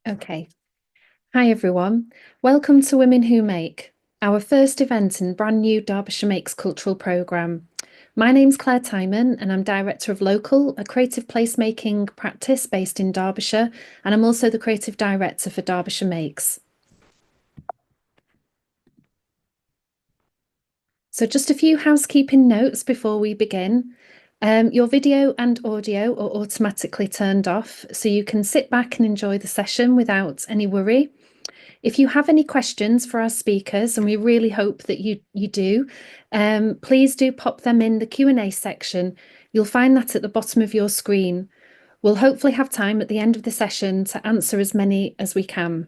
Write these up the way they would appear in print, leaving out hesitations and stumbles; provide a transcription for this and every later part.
Okay. Hi, everyone. Welcome to Women Who Make, our first event in brand new Derbyshire Makes cultural programme. My name's Claire Tymon, and I'm Director of Local, a creative placemaking practice based in Derbyshire, and I'm also the Creative Director for Derbyshire Makes. So just a few housekeeping notes before we begin. Your video and audio are automatically turned off, so you can sit back and enjoy the session without any worry. If you have any questions for our speakers, and we really hope that you do, please do pop them in the Q&A section. You'll find that at the bottom of your screen. We'll hopefully have time at the end of the session to answer as many as we can.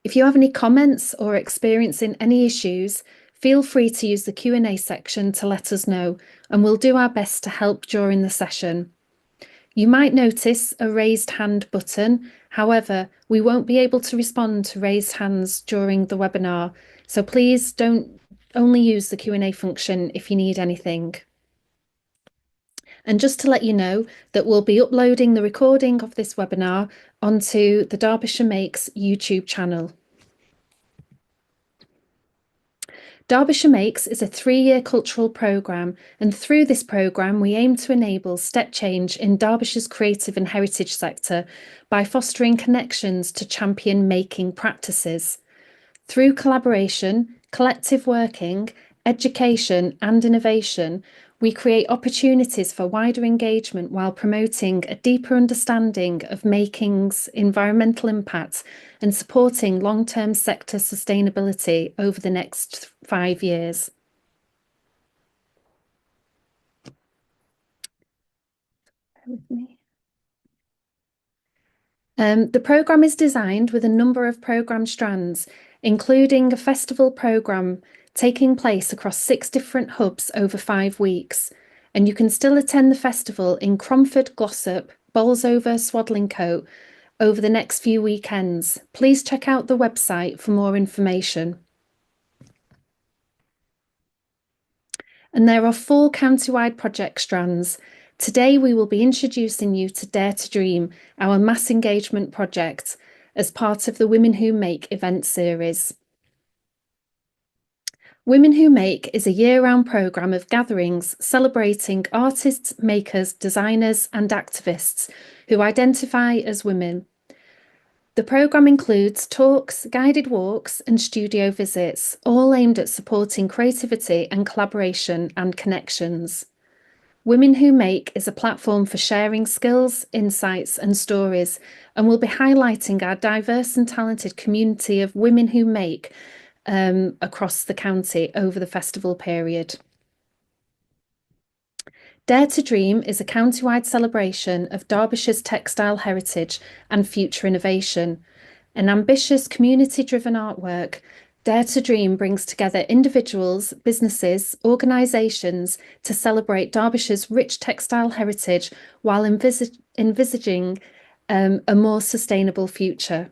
If you have any comments or experiencing any issues, feel free to use the Q&A section to let us know, and we'll do our best to help during the session. You might notice a raised hand button. However, we won't be able to respond to raised hands during the webinar, so please don't only use the Q&A function if you need anything. And just to let you know that we'll be uploading the recording of this webinar onto the Derbyshire Makes YouTube channel. Derbyshire Makes is a 3-year cultural programme, and through this programme we aim to enable step change in Derbyshire's creative and heritage sector by fostering connections to champion making practices. Through collaboration, collective working, education and innovation, we create opportunities for wider engagement while promoting a deeper understanding of making's environmental impact and supporting long-term sector sustainability over the next 5 years. Bear with me. The programme is designed with a number of programme strands, including a festival programme taking place across 6 different hubs over 5 weeks. And you can still attend the festival in Cromford, Glossop, Bolsover, Swadlincote over the next few weekends. Please check out the website for more information. And there are 4 county-wide project strands. Today we will be introducing you to Dare to Dream, our mass engagement project, as part of the Women Who Make event series. Women Who Make is a year-round programme of gatherings celebrating artists, makers, designers and activists who identify as women. The programme includes talks, guided walks and studio visits, all aimed at supporting creativity and collaboration and connections. Women Who Make is a platform for sharing skills, insights and stories, and will be highlighting our diverse and talented community of women who make across the county over the festival period. Dare to Dream is a county-wide celebration of Derbyshire's textile heritage and future innovation. An ambitious community-driven artwork, Dare to Dream brings together individuals, businesses, organisations to celebrate Derbyshire's rich textile heritage while envisaging a more sustainable future.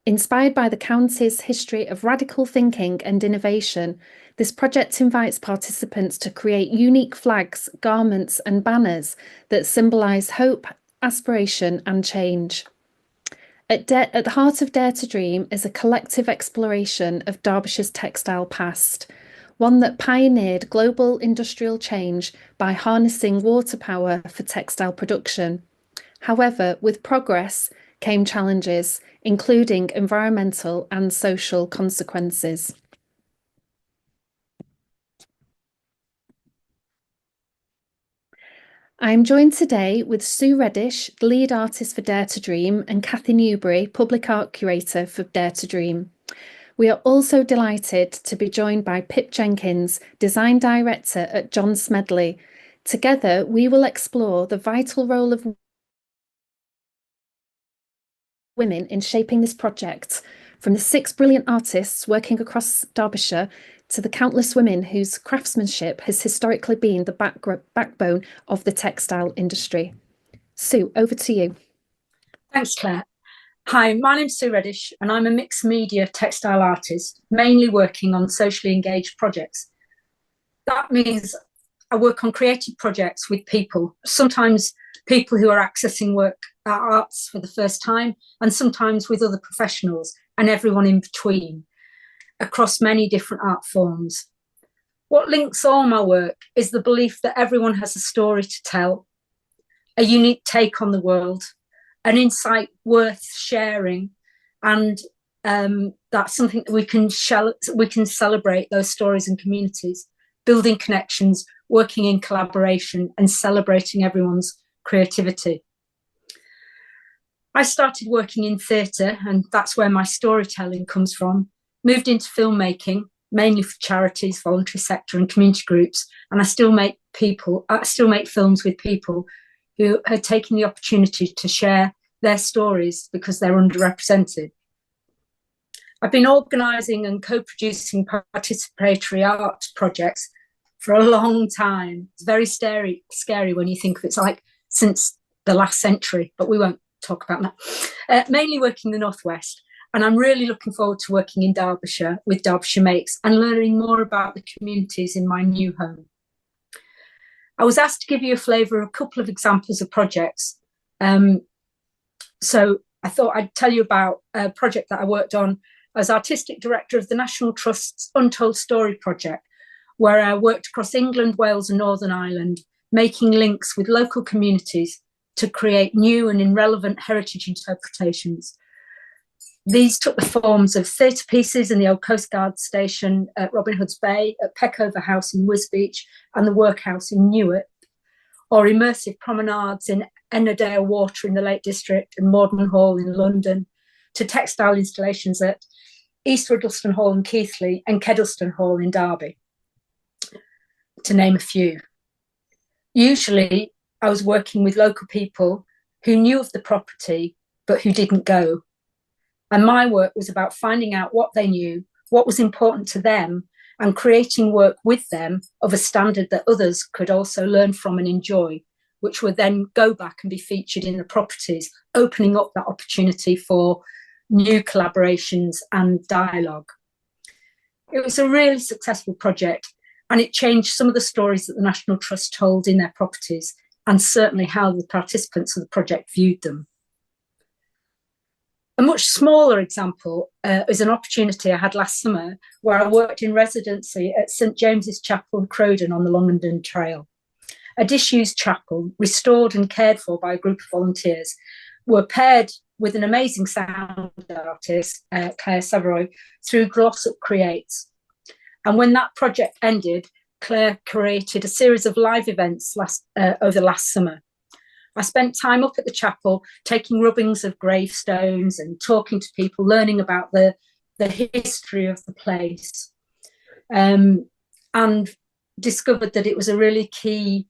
Inspired by the county's history of radical thinking and innovation, this project invites participants to create unique flags, garments and banners that symbolise hope, aspiration and change. At the heart of Dare to Dream is a collective exploration of Derbyshire's textile past, one that pioneered global industrial change by harnessing water power for textile production. However, with progress came challenges, including environmental and social consequences. I am joined today with Sue Reddish, lead artist for Dare to Dream, and Cathy Newbery, public art curator for Dare to Dream. We are also delighted to be joined by Pip Jenkins, design director at John Smedley. Together, we will explore the vital role of women in shaping this project, from the 6 brilliant artists working across Derbyshire to the countless women whose craftsmanship has historically been the backbone of the textile industry. Sue, over to you. Thanks, Claire. Hi, my name's Sue Reddish and I'm a mixed media textile artist, mainly working on socially engaged projects. That means I work on creative projects with people, sometimes people who are accessing arts for the first time, and sometimes with other professionals and everyone in between across many different art forms. What links all my work is the belief that everyone has a story to tell, a unique take on the world, an insight worth sharing, and that's something that we can celebrate those stories and communities, building connections, working in collaboration, and celebrating everyone's creativity. I started working in theatre, and that's where my storytelling comes from. Moved into filmmaking, mainly for charities, voluntary sector, and community groups, and I still make films with people who had taken the opportunity to share their stories because they're underrepresented. I've been organising and co-producing participatory art projects for a long time. It's very scary when you think of it. It's like since the last century, but we won't talk about that. Mainly working in the Northwest, and I'm really looking forward to working in Derbyshire with Derbyshire Makes and learning more about the communities in my new home. I was asked to give you a flavour of a couple of examples of projects. So I thought I'd tell you about a project that I worked on as Artistic Director of the National Trust's Untold Story project, where I worked across England, Wales and Northern Ireland, making links with local communities to create new and irrelevant heritage interpretations. These took the forms of theatre pieces in the old Coast Guard station at Robin Hood's Bay, at Peckover House in Wisbech and the Workhouse in Newark, or immersive promenades in Ennerdale Water in the Lake District and Magdalen Hall in London, to textile installations at East Riddleston Hall in Keighley and Kedleston Hall in Derby, to name a few. Usually, I was working with local people who knew of the property, but who didn't go. And my work was about finding out what they knew, what was important to them, and creating work with them of a standard that others could also learn from and enjoy, which would then go back and be featured in the properties, opening up that opportunity for new collaborations and dialogue. It was a really successful project, and it changed some of the stories that the National Trust told in their properties, and certainly how the participants of the project viewed them. A much smaller example is an opportunity I had last summer where I worked in residency at St James's Chapel in Crowden on the Longdon Trail. A disused chapel, restored and cared for by a group of volunteers, were paired with an amazing sound artist, Claire Savoy, through Gloss Up Creates. And when that project ended, Claire created a series of live events over last summer. I spent time up at the chapel, taking rubbings of gravestones and talking to people, learning about the history of the place, and discovered that it was a really key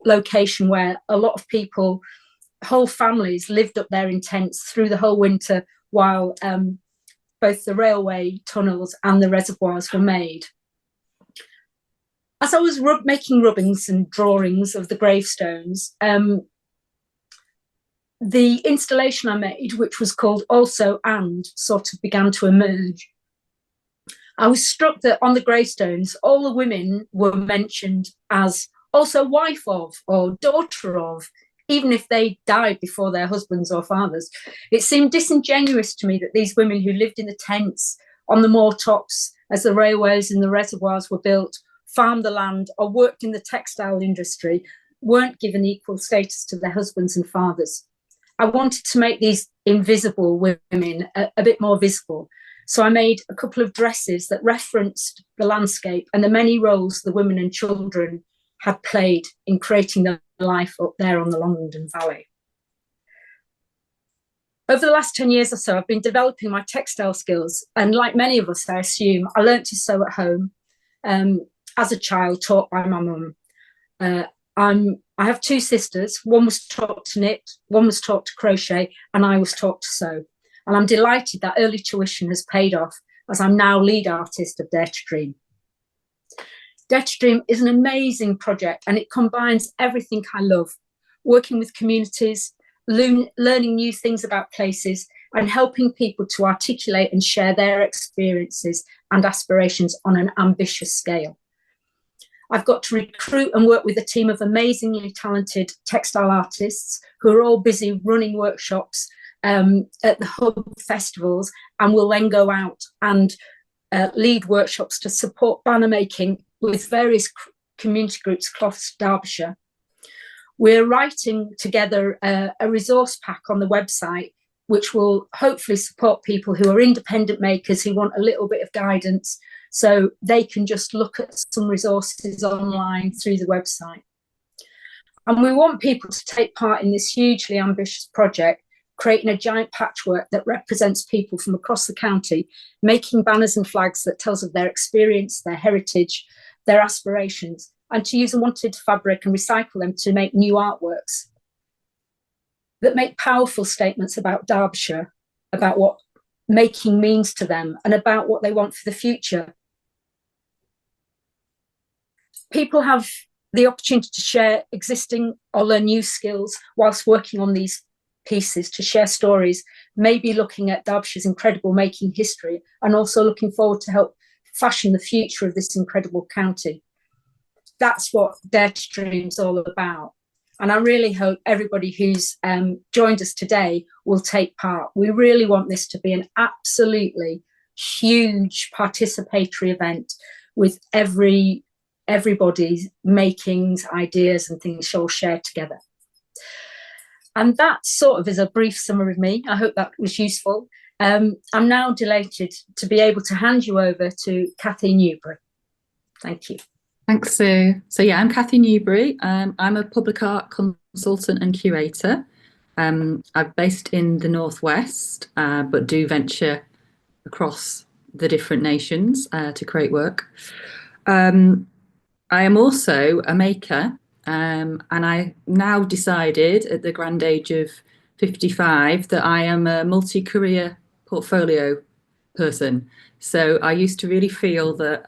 location where a lot of people, whole families, lived up there in tents through the whole winter while both the railway tunnels and the reservoirs were made. As I was making rubbings and drawings of the gravestones, the installation I made, which was called Also And, sort of began to emerge. I was struck that on the gravestones, all the women were mentioned as also wife of or daughter of, even if they died before their husbands or fathers. It seemed disingenuous to me that these women who lived in the tents on the moor tops as the railways and the reservoirs were built, farmed the land, or worked in the textile industry weren't given equal status to their husbands and fathers. I wanted to make these invisible women a bit more visible. So I made a couple of dresses that referenced the landscape and the many roles the women and children had played in creating their life up there on the Longdon Valley. Over the last 10 years or so, I've been developing my textile skills. And like many of us, I assume, I learned to sew at home. As a child, taught by my mum. I have two sisters. One was taught to knit, one was taught to crochet, and I was taught to sew. And I'm delighted that early tuition has paid off, as I'm now lead artist of Dare to Dream. Dare to Dream is an amazing project, and it combines everything I love: working with communities, learning new things about places, and helping people to articulate and share their experiences and aspirations on an ambitious scale. I've got to recruit and work with a team of amazingly talented textile artists who are all busy running workshops at the hub festivals, and will then go out and lead workshops to support banner making with various community groups across Derbyshire. We're writing together a resource pack on the website, which will hopefully support people who are independent makers who want a little bit of guidance, so they can just look at some resources online through the website. And we want people to take part in this hugely ambitious project, creating a giant patchwork that represents people from across the county, making banners and flags that tells of their experience, their heritage, their aspirations, and to use unwanted fabric and recycle them to make new artworks that make powerful statements about Derbyshire, about what making means to them, and about what they want for the future. People have the opportunity to share existing or learn new skills whilst working on these pieces, to share stories, maybe looking at Derbyshire's incredible making history, and also looking forward to help fashion the future of this incredible county. That's what Dare to Dream's all about. And I really hope everybody who's joined us today will take part. We really want this to be an absolutely huge participatory event with everybody's makings, ideas and things all shared together. And that sort of is a brief summary of me. I hope that was useful. I'm now delighted to be able to hand you over to Cathy Newbery. Thank you. Thanks, Sue. So yeah, I'm Cathy Newbery. I'm a public art consultant and curator. I'm based in the Northwest, but do venture across the different nations to create work. I am also a maker, and I now decided at the grand age of 55 that I am a multi-career portfolio person. So I used to really feel that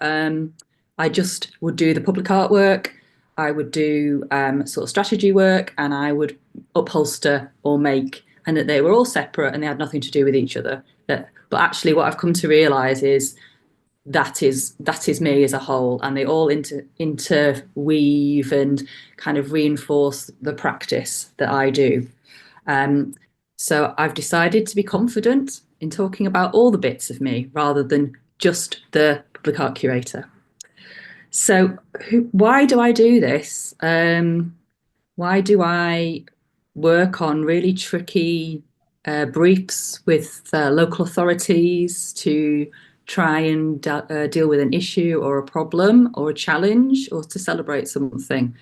I just would do the public artwork, I would do sort of strategy work, and I would upholster or make, and that they were all separate and they had nothing to do with each other. But actually what I've come to realise is that is me as a whole, and they all interweave and kind of reinforce the practice that I do. So I've decided to be confident in talking about all the bits of me rather than just the public art curator. So why do I do this? Why do I work on really tricky briefs with local authorities to try and deal with an issue or a problem or a challenge or to celebrate something?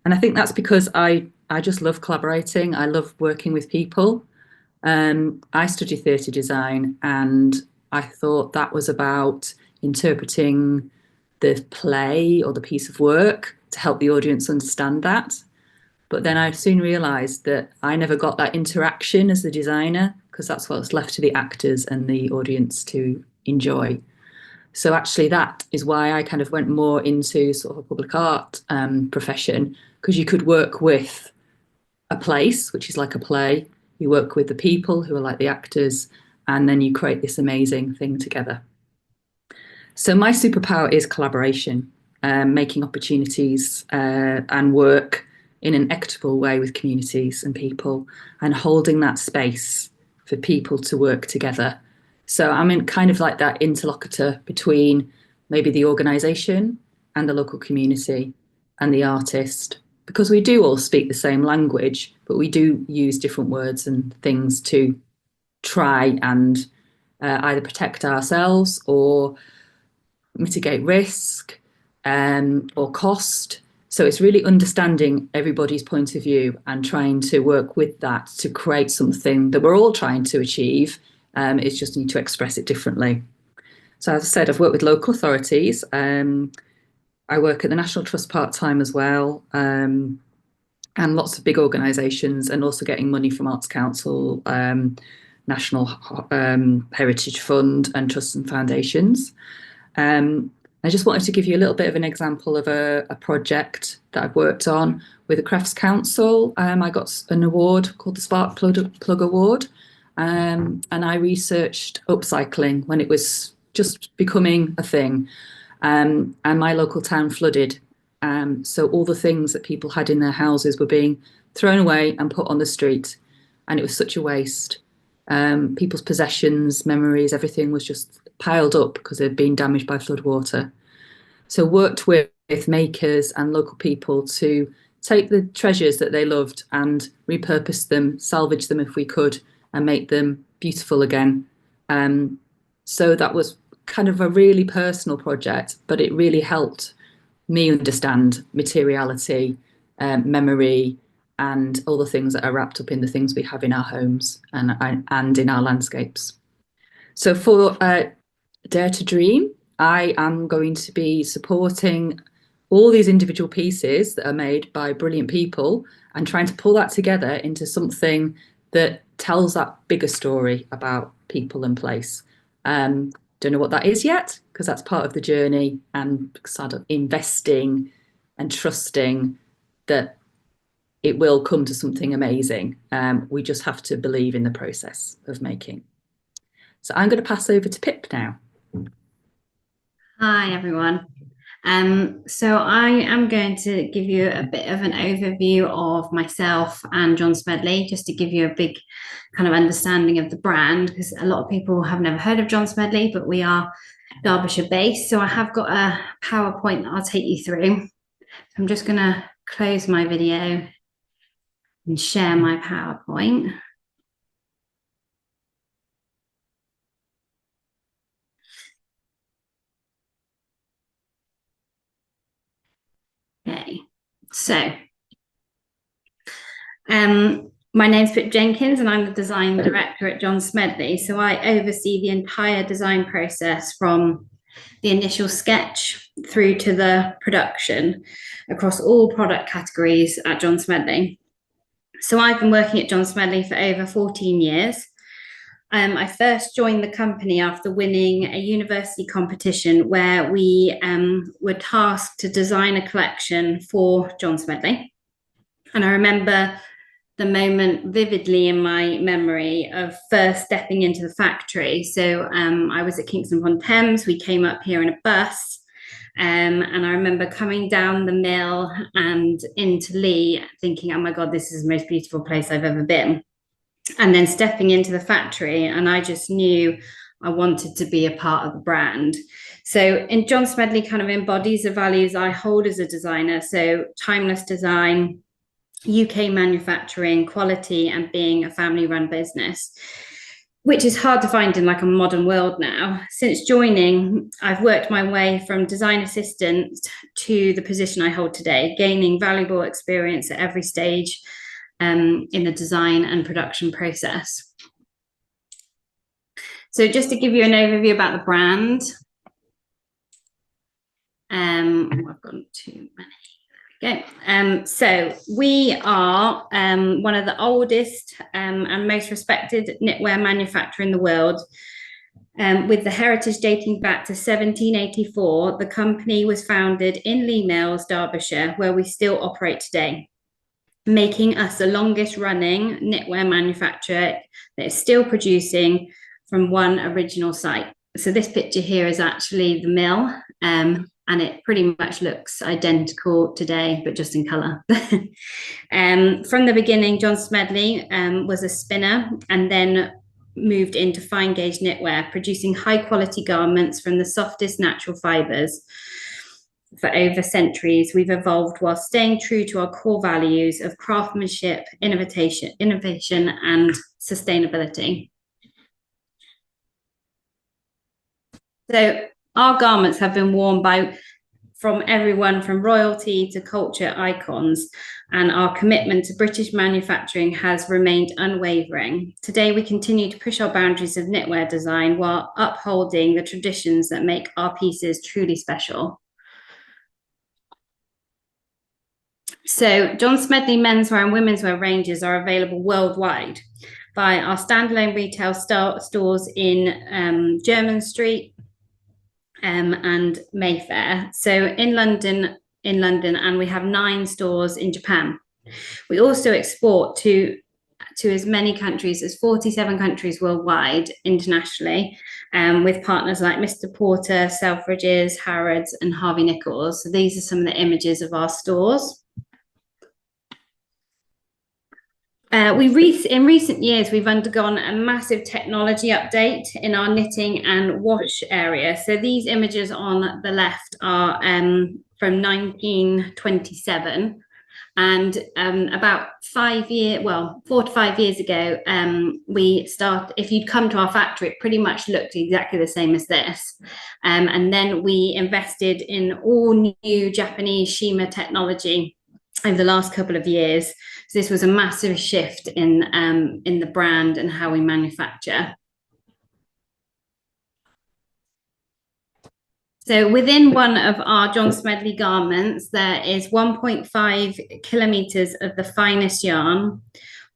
And I think that's because I just love collaborating. I love working with people. I studied theatre design, and I thought that was about interpreting the play or the piece of work to help the audience understand that. But then I soon realised that I never got that interaction as the designer, because that's what's left to the actors and the audience to enjoy. So actually that is why I kind of went more into sort of a public art profession, because you could work with a place, which is like a play, you work with the people who are like the actors, and then you create this amazing thing together. So my superpower is collaboration, making opportunities and work in an equitable way with communities and people, and holding that space for people to work together. So I'm in kind of like that interlocutor between maybe the organisation and the local community and the artist, because we do all speak the same language, but we do use different words and things to try and either protect ourselves or mitigate risk or cost. So it's really understanding everybody's point of view and trying to work with that to create something that we're all trying to achieve. It's just need to express it differently. So as I said, I've worked with local authorities. I work at the National Trust part-time as well, and lots of big organisations, and also getting money from Arts Council, National Heritage Fund and trusts and foundations. I just wanted to give you a little bit of an example of a project that I've worked on with the Crafts Council. I got an award called the Spark Plug Award, and I researched upcycling when it was just becoming a thing. And my local town flooded So all the things that people had in their houses were being thrown away and put on the street, and it was such a waste. People's possessions, memories, everything was just piled up because they'd been damaged by floodwater. So worked with makers and local people to take the treasures that they loved and repurpose them, salvage them if we could, and make them beautiful again. So that was kind of a really personal project, but it really helped me understand materiality, memory, and all the things that are wrapped up in the things we have in our homes and in our landscapes. So for Dare to Dream, I am going to be supporting all these individual pieces that are made by brilliant people and trying to pull that together into something that tells that bigger story about people and place. Don't know what that is yet, because that's part of the journey, and sort of investing and trusting that it will come to something amazing. We just have to believe in the process of making. So I'm going to pass over to Pip now. Hi, everyone. So I am going to give you a bit of an overview of myself and John Smedley, just to give you a big kind of understanding of the brand, because a lot of people have never heard of John Smedley, but we are Derbyshire based. So I have got a PowerPoint that I'll take you through. I'm just going to close my video and share my PowerPoint. Okay, so my name's Pip Jenkins and I'm the design director at John Smedley. So I oversee the entire design process from the initial sketch through to the production across all product categories at John Smedley. So I've been working at John Smedley for over 14 years. I first joined the company after winning a university competition where we were tasked to design a collection for John Smedley. And I remember the moment vividly in my memory of first stepping into the factory. So I was at Kingston upon Thames. We came up here in a bus. And I remember coming down the mill and into Lee thinking, oh my God, this is the most beautiful place I've ever been. And then stepping into the factory, and I just knew I wanted to be a part of the brand. So in John Smedley kind of embodies the values I hold as a designer. So timeless design, UK manufacturing, quality, and being a family-run business, which is hard to find in like a modern world now. Since joining, I've worked my way from design assistant to the position I hold today, gaining valuable experience at every stage in the design and production process. So just to give you an overview about the brand, I've gone too many. Okay, so we are one of the oldest and most respected knitwear manufacturer in the world. With the heritage dating back to 1784, the company was founded in Lee Mills, Derbyshire, where we still operate today, making us the longest running knitwear manufacturer that is still producing from one original site. So this picture here is actually the mill, and it pretty much looks identical today, but just in colour. From the beginning, John Smedley was a spinner and then moved into fine gauge knitwear, producing high quality garments from the softest natural fibres. For over centuries, we've evolved while staying true to our core values of craftsmanship, innovation, and sustainability. So our garments have been worn from everyone from royalty to culture icons, and our commitment to British manufacturing has remained unwavering. Today, we continue to push our boundaries of knitwear design while upholding the traditions that make our pieces truly special. So John Smedley menswear and womenswear ranges are available worldwide by our standalone retail stores in Jermyn Street and Mayfair. So in London, and we have 9 stores in Japan. We also export to to as many countries as 47 countries worldwide internationally, with partners like Mr. Porter, Selfridges, Harrods and Harvey Nichols. So these are some of the images of our stores. In recent years, we've undergone a massive technology update in our knitting and wash area. So these images on the left are from 1927. And about 4 to 5 years ago, if you'd come to our factory, it pretty much looked exactly the same as this. And then we invested in all new Japanese shima technology over the last couple of years. So this was a massive shift in the brand and how we manufacture. So within one of our John Smedley garments, there is 1.5 kilometres of the finest yarn,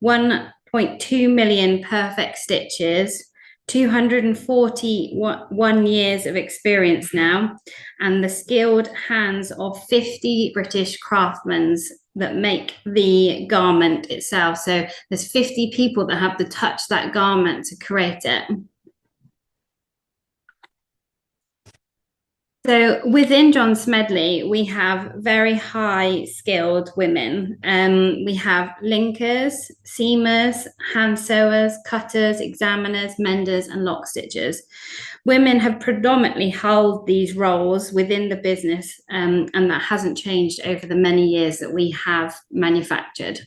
1.2 million perfect stitches, 241 years of experience now, and the skilled hands of 50 British craftsmen that make the garment itself. So there's 50 people that have to touch that garment to create it. So within John Smedley, we have very high skilled women. We have linkers, seamers, hand sewers, cutters, examiners, menders, and lock stitchers. Women have predominantly held these roles within the business, and that hasn't changed over the many years that we have manufactured.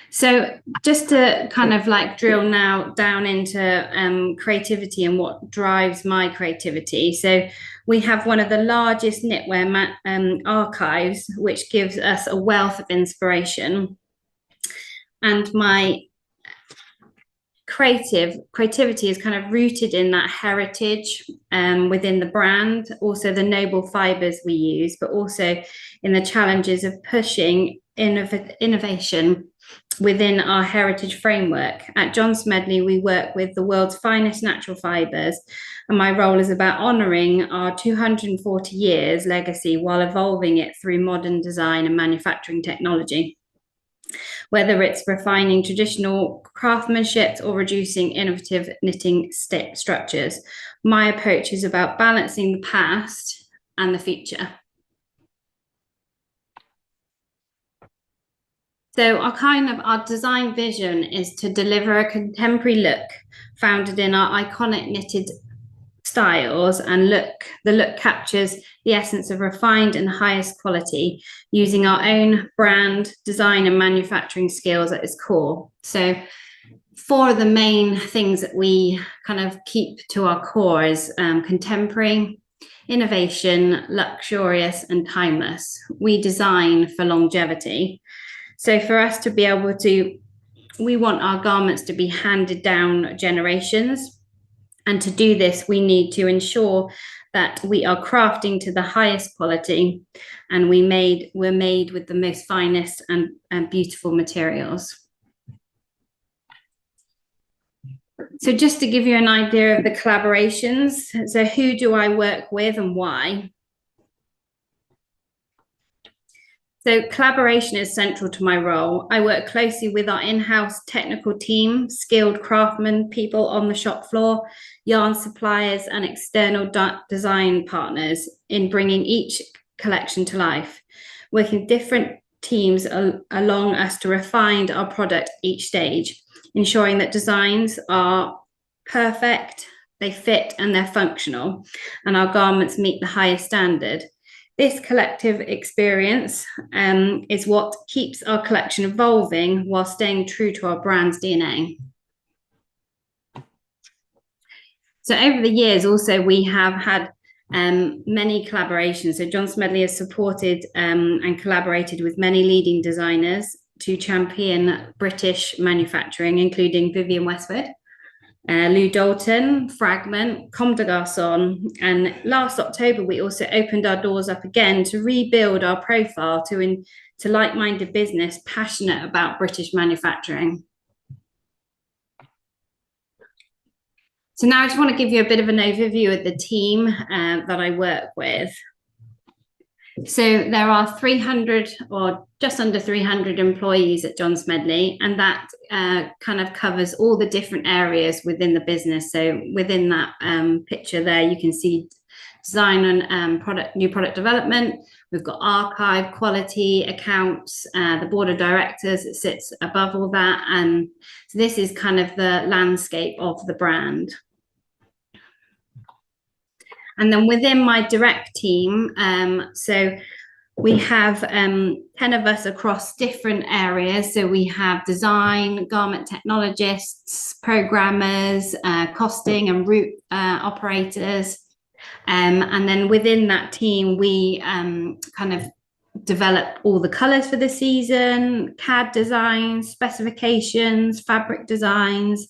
So just to kind of like drill now down into creativity and what drives my creativity. So we have one of the largest knitwear archives, which gives us a wealth of inspiration. And my creativity is kind of rooted in that heritage within the brand, also the noble fibres we use, but also in the challenges of pushing innovation within our heritage framework. At John Smedley, we work with the world's finest natural fibres, and my role is about honouring our 240 years legacy while evolving it through modern design and manufacturing technology. Whether it's refining traditional craftsmanship or reducing innovative knitting structures, my approach is about balancing the past and the future. So our design vision is to deliver a contemporary look founded in our iconic knitted styles, and the look captures the essence of refined and highest quality using our own brand design and manufacturing skills at its core. So 4 of the main things that we kind of keep to our core is contemporary, innovation, luxurious, and timeless. We design for longevity. So for us to be able to, we want our garments to be handed down generations. And to do this, we need to ensure that we are crafting to the highest quality, and we're made with the most finest and beautiful materials. So just to give you an idea of the collaborations, so who do I work with and why? So collaboration is central to my role. I work closely with our in-house technical team, skilled craftsmen, people on the shop floor, yarn suppliers, and external design partners in bringing each collection to life. Working different teams along us to refine our product each stage, ensuring that designs are perfect, they fit, and they're functional, and our garments meet the highest standard. This collective experience is what keeps our collection evolving while staying true to our brand's DNA. So over the years, also, we have had many collaborations. So John Smedley has supported and collaborated with many leading designers to champion British manufacturing, including Vivienne Westwood, Lou Dalton, Fragment, Comme des Garçons, and last October we also opened our doors up again to rebuild our profile to like-minded business passionate about British manufacturing. So now I just want to give you a bit of an overview of the team that I work with. So there are 300 or just under 300 employees at John Smedley, and that kind of covers all the different areas within the business. So within that picture there, you can see design and new product development. We've got archive, quality, accounts, the board of directors. It sits above all that, and so this is kind of the landscape of the brand. And then within my direct team, so we have 10 of us across different areas. So we have design, garment technologists, programmers, costing and route operators. And then within that team, we kind of develop all the colours for the season, CAD designs, specifications, fabric designs,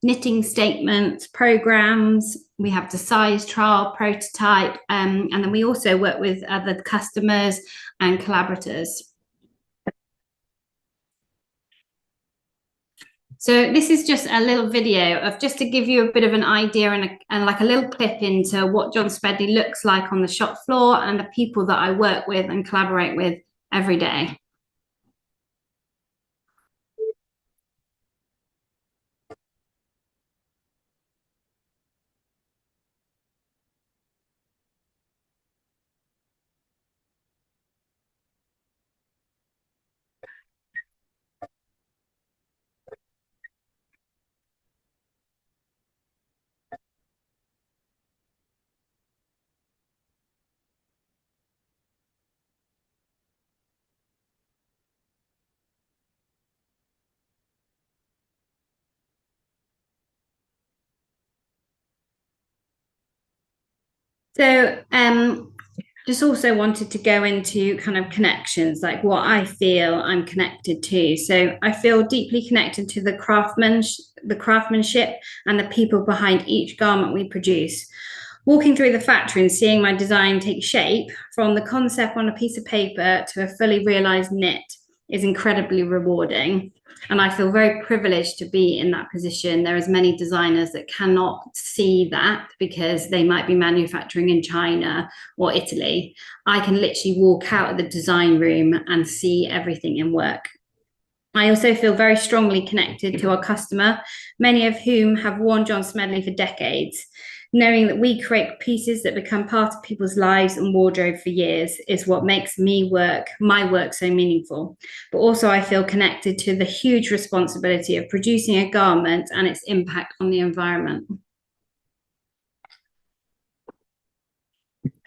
knitting statements, programs. We have the size trial, prototype, and then we also work with other customers and collaborators. So this is just a little video of just to give you a bit of an idea and like a little clip into what John Smedley looks like on the shop floor and the people that I work with and collaborate with every day. So just also wanted to go into kind of connections, like what I feel I'm connected to. So I feel deeply connected to the craftsmanship and the people behind each garment we produce. Walking through the factory and seeing my design take shape from the concept on a piece of paper to a fully realized knit is incredibly rewarding. And I feel very privileged to be in that position. There is many designers that cannot see that because they might be manufacturing in China or Italy. I can literally walk out of the design room and see everything in work. I also feel very strongly connected to our customer, many of whom have worn John Smedley for decades. Knowing that we create pieces that become part of people's lives and wardrobe for years is what makes my work so meaningful. But also I feel connected to the huge responsibility of producing a garment and its impact on the environment.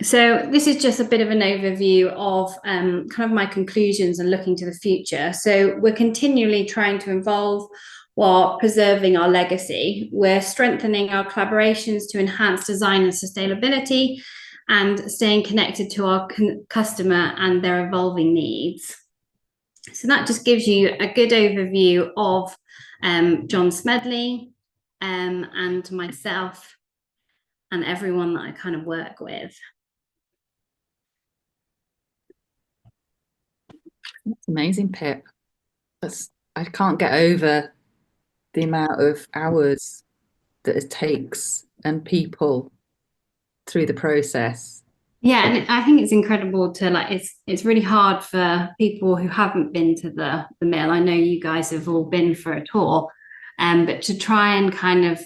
So this is just a bit of an overview of kind of my conclusions and looking to the future. So we're continually trying to evolve while preserving our legacy. We're strengthening our collaborations to enhance design and sustainability and staying connected to our customer and their evolving needs. So that just gives you a good overview of John Smedley and myself and everyone that I kind of work with. That's amazing, Pip. I can't get over the amount of hours that it takes and people through the process. Yeah, and I think it's incredible to like it's really hard for people who haven't been to the mill. I know you guys have all been for a tour, but to try and kind of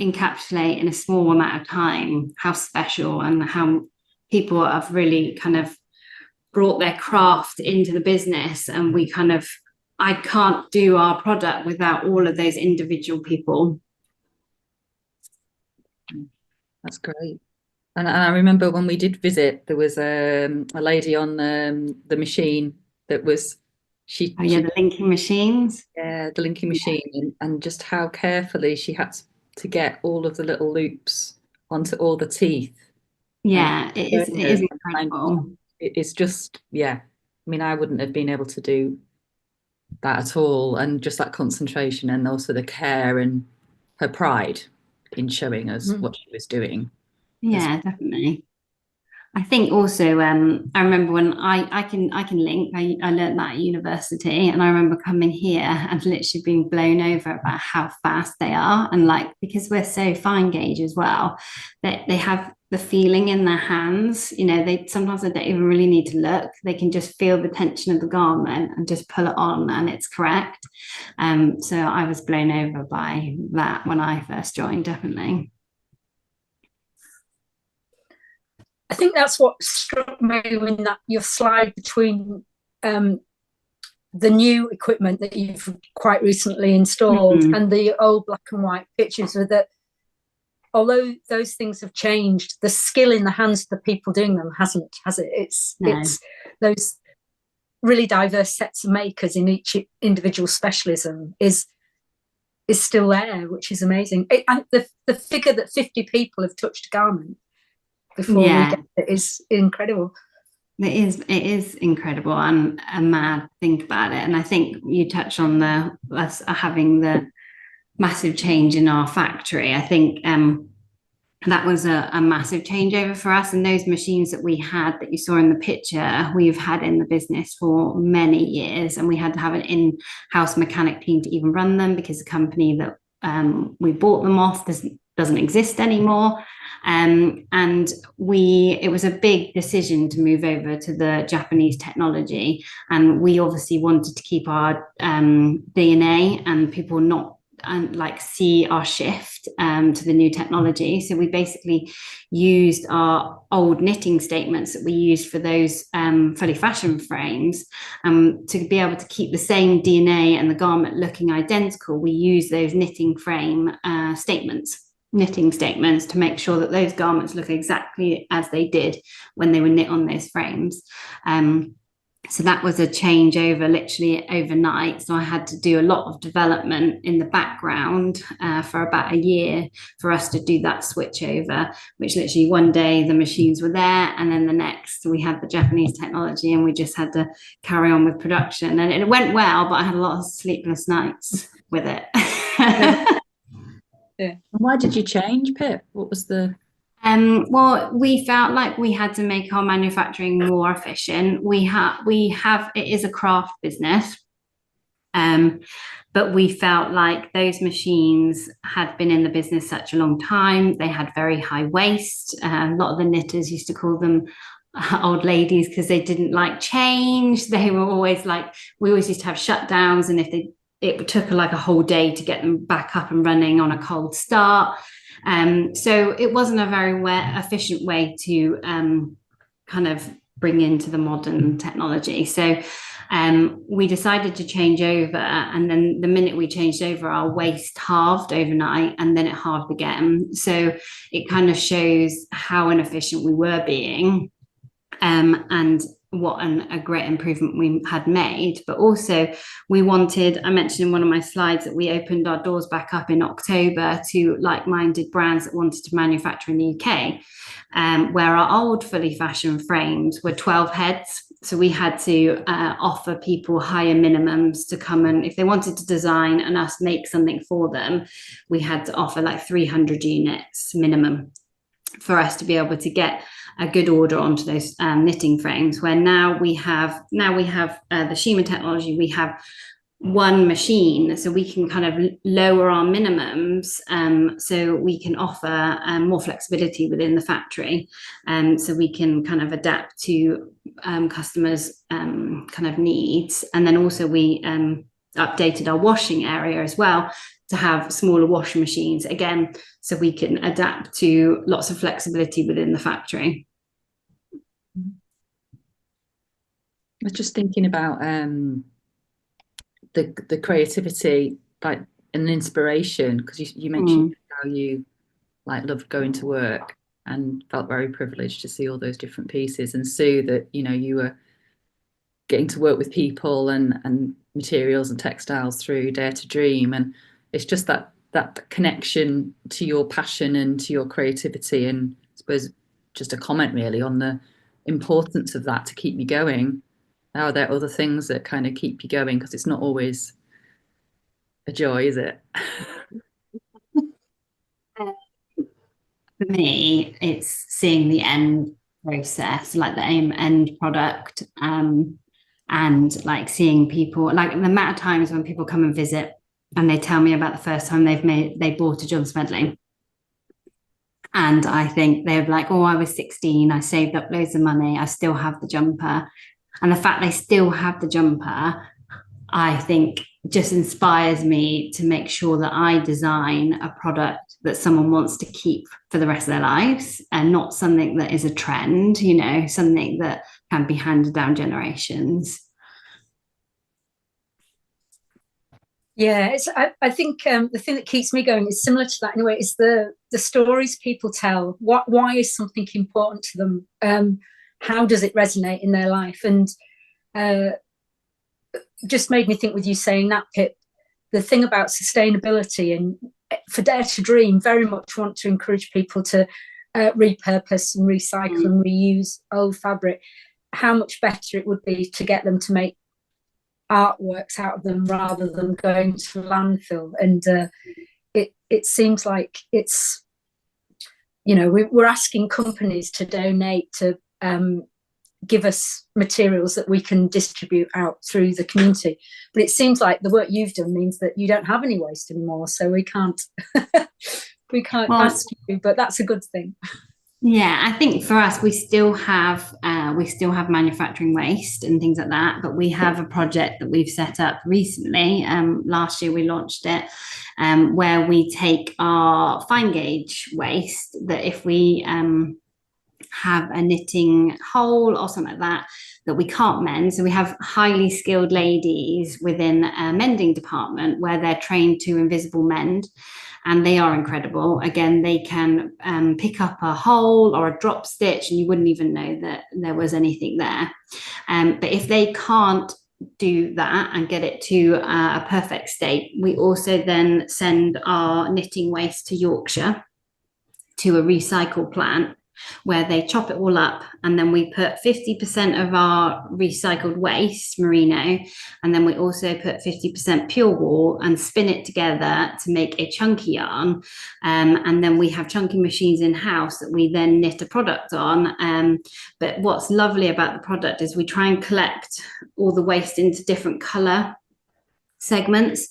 encapsulate in a small amount of time how special and how people have really kind of brought their craft into the business, and I can't do our product without all of those individual people. That's great. And I remember when we did visit, there was a lady on the machine that was the linking machines. Yeah, the linking machine, and just how carefully she had to get all of the little loops onto all the teeth. Yeah, it is incredible. It's just, yeah. I mean, I wouldn't have been able to do that at all, and just that concentration and also the care and her pride in showing us what she was doing. Yeah, definitely. I think also I remember when I can link. I learned that at university, and I remember coming here and literally being blown over about how fast they are, and like because we're so fine gauge as well, that they have the feeling in their hands. You know, they sometimes they don't even really need to look. They can just feel the tension of the garment and just pull it on, and it's correct. So I was blown over by that when I first joined, definitely. I think that's what struck me in that your slide between the new equipment that you've quite recently installed and the old black and white pictures, with that although those things have changed, the skill in the hands of the people doing them hasn't, has it? It's those really diverse sets of makers in each individual specialism is still there, which is amazing. The figure that 50 people have touched a garment before we get it is incredible. It is incredible and mad to think about it. And I think you touched on us having the massive change in our factory. I think that was a massive changeover for us. And those machines that we had that you saw in the picture, we've had in the business for many years, and we had to have an in-house mechanic team to even run them because the company that we bought them off doesn't exist anymore. And it was a big decision to move over to the Japanese technology, and we obviously wanted to keep our DNA and people not like see our shift to the new technology. So we basically used our old knitting statements that we used for those fully fashioned frames to be able to keep the same DNA and the garment looking identical. We use those knitting statements to make sure that those garments look exactly as they did when they were knit on those frames. So that was a changeover literally overnight. So I had to do a lot of development in the background for about a year for us to do that switch over, which literally one day the machines were there, and then the next we had the Japanese technology, and we just had to carry on with production. And it went well, but I had a lot of sleepless nights with it. And why did you change, Pip? What was the... Well, we felt like we had to make our manufacturing more efficient. It is a craft business, but we felt like those machines had been in the business such a long time. They had very high waste. A lot of the knitters used to call them old ladies because they didn't like change. They were always like, we always used to have shutdowns, and it took like a whole day to get them back up and running on a cold start. So it wasn't a very efficient way to kind of bring into the modern technology. So we decided to change over, and then the minute we changed over, our waste halved overnight, and then it halved again. So it kind of shows how inefficient we were being, and what a great improvement we had made. But also I mentioned in one of my slides that we opened our doors back up in October to like-minded brands that wanted to manufacture in the UK, where our old fully fashioned frames were 12 heads. So we had to offer people higher minimums to come, and if they wanted to design and us make something for them, we had to offer like 300 units minimum for us to be able to get a good order onto those knitting frames. Where now we have the Shima technology, we have one machine, so we can kind of lower our minimums, so we can offer more flexibility within the factory, so we can kind of adapt to customers' kind of needs. And then also we updated our washing area as well to have smaller washing machines, again, so we can adapt to lots of flexibility within the factory. I was just thinking about the creativity, like an inspiration, because you mentioned how you like loved going to work and felt very privileged to see all those different pieces, and Sue, that you were getting to work with people and materials and textiles through Dare to Dream. And it's just that connection to your passion and to your creativity, and I suppose just a comment really on the importance of that to keep you going. Are there other things that kind of keep you going? Because it's not always a joy, is it? For me, it's seeing the end process, like the end product, and like seeing people, like the amount of times when people come and visit and they tell me about the first time they bought a John Smedley. And I think they're like, oh, I was 16, I saved up loads of money, I still have the jumper. And the fact they still have the jumper, I think just inspires me to make sure that I design a product that someone wants to keep for the rest of their lives, and not something that is a trend, you know, something that can be handed down generations. Yeah, I think the thing that keeps me going is similar to that in a way. Is the stories people tell. Why is something important to them? How does it resonate in their life? And just made me think with you saying that, Pip, the thing about sustainability, and for Dare to Dream, very much want to encourage people to repurpose and recycle and reuse old fabric. How much better it would be to get them to make artworks out of them rather than going to landfill. And it seems like it's, you know, we're asking companies to donate, to give us materials that we can distribute out through the community, but it seems like the work you've done means that you don't have any waste anymore, so we can't ask you, but that's a good thing. Yeah, I think for us, we still have manufacturing waste and things like that, but we have a project that we've set up recently. Last year we launched it, where we take our fine gauge waste, that if we have a knitting hole or something like that we can't mend. So we have highly skilled ladies within a mending department where they're trained to invisible mend. And they are incredible. Again, they can pick up a hole or a drop stitch and you wouldn't even know that there was anything there. But if they can't do that and get it to a perfect state, we also then send our knitting waste to Yorkshire to a recycle plant, where they chop it all up, and then we put 50% of our recycled waste merino, and then we also put 50% pure wool and spin it together to make a chunky yarn, and then we have chunky machines in house that we then knit a product on. But what's lovely about the product is we try and collect all the waste into different color segments.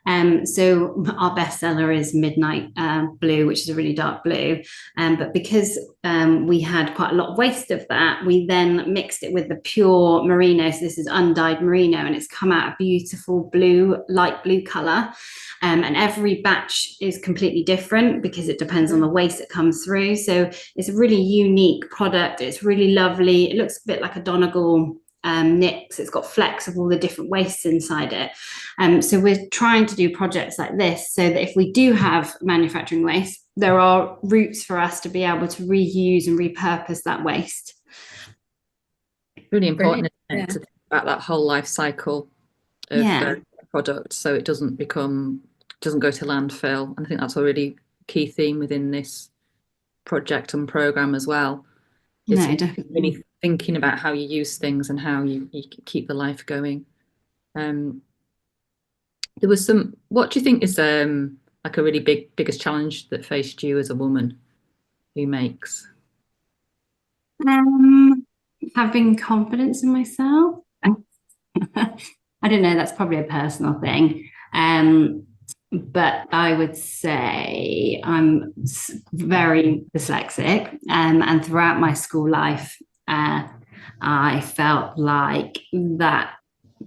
So our bestseller is Midnight Blue, which is a really dark blue. But because we had quite a lot of waste of that, we then mixed it with the pure merino. So this is undyed merino, and it's come out a beautiful blue, light blue color. And every batch is completely different because it depends on the waste that comes through. So it's a really unique product. It's really lovely. It looks a bit like a Donegal knits. It's got flecks of all the different wastes inside it. So we're trying to do projects like this so that if we do have manufacturing waste, there are routes for us to be able to reuse and repurpose that waste. Really important, isn't it, to think about that whole life cycle of a product, so it doesn't go to landfill. And I think that's a really key theme within this project and program as well. No, definitely. Really thinking about how you use things and how you keep the life going. There was some. What do you think is like a really biggest challenge that faced you as a woman who makes? Having confidence in myself. I don't know. That's probably a personal thing. But I would say I'm very dyslexic, and throughout my school life, I felt like that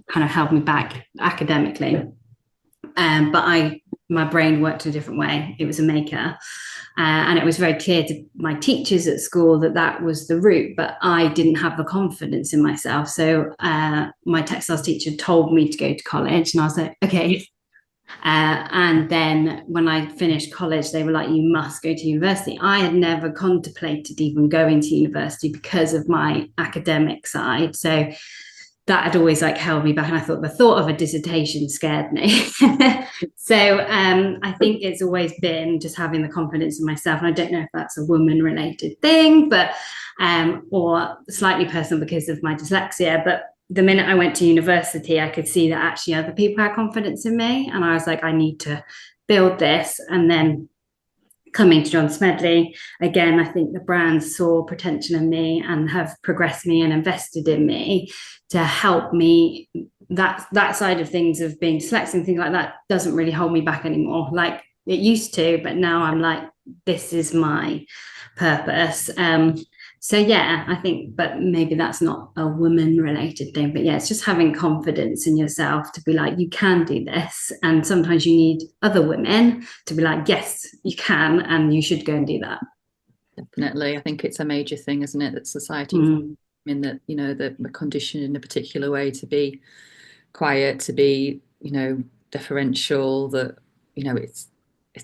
kind of held me back academically. But my brain worked a different way. It was a maker. And it was very clear to my teachers at school that was the route, but I didn't have the confidence in myself. So my textiles teacher told me to go to college, and I was like, okay. And then when I finished college, they were like, you must go to university. I had never contemplated even going to university because of my academic side. So that had always like held me back. And I thought the thought of a dissertation scared me. So I think it's always been just having the confidence in myself. And I don't know if that's a woman related thing, but or slightly personal because of my dyslexia. But the minute I went to university, I could see that actually other people had confidence in me. And I was like, I need to build this. And then coming to John Smedley, again, I think the brands saw potential in me and have progressed me and invested in me to help me. That side of things, of being dyslexic and things like that, doesn't really hold me back anymore. Like it used to, but now I'm like, this is my purpose. So yeah, I think, but maybe that's not a woman related thing, but yeah, it's just having confidence in yourself to be like, you can do this. And sometimes you need other women to be like, yes, you can, and you should go and do that. Definitely. I think it's a major thing, isn't it, that society in that, you know, that we're conditioned in a particular way to be quiet, to be, you know, deferential, that, you know, it's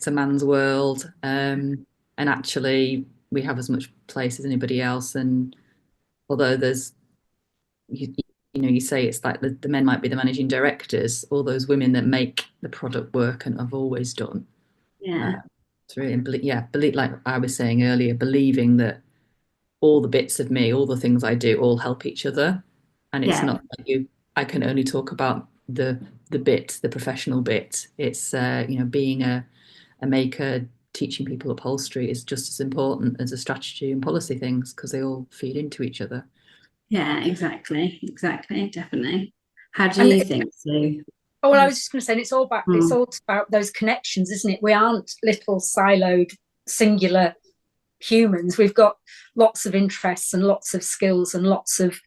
a man's world, and actually we have as much place as anybody else. And although there's you know, you say it's like the men might be the managing directors, all those women that make the product work and have always done. It's really, believe, like I was saying earlier, believing that all the bits of me, all the things I do, all help each other, and it's not like I can only talk about the bit, the professional bit. It's you know, being a maker, teaching people upholstery is just as important as the strategy and policy things, because they all feed into each other. Yeah, exactly, definitely. How do you think, Sue? Oh, well, I was just going to say, it's all about those connections, isn't it? We aren't little siloed, singular humans. We've got lots of interests and lots of skills and lots of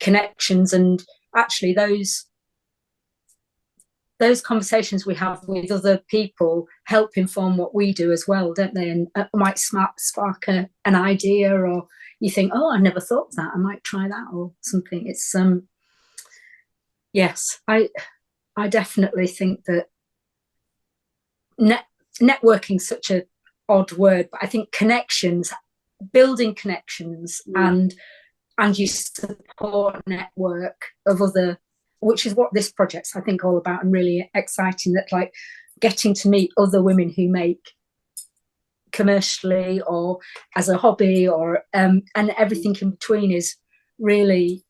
connections, and actually those conversations we have with other people help inform what we do as well, don't they? And might spark an idea, or you think, oh, I never thought of that, I might try that, or something. It's yes, I definitely think that networking's such an odd word, but I think connections, building connections, and you support a network of other, which is what this project's, I think, all about, and really exciting, that like getting to meet other women who make commercially or as a hobby, or and everything in between is really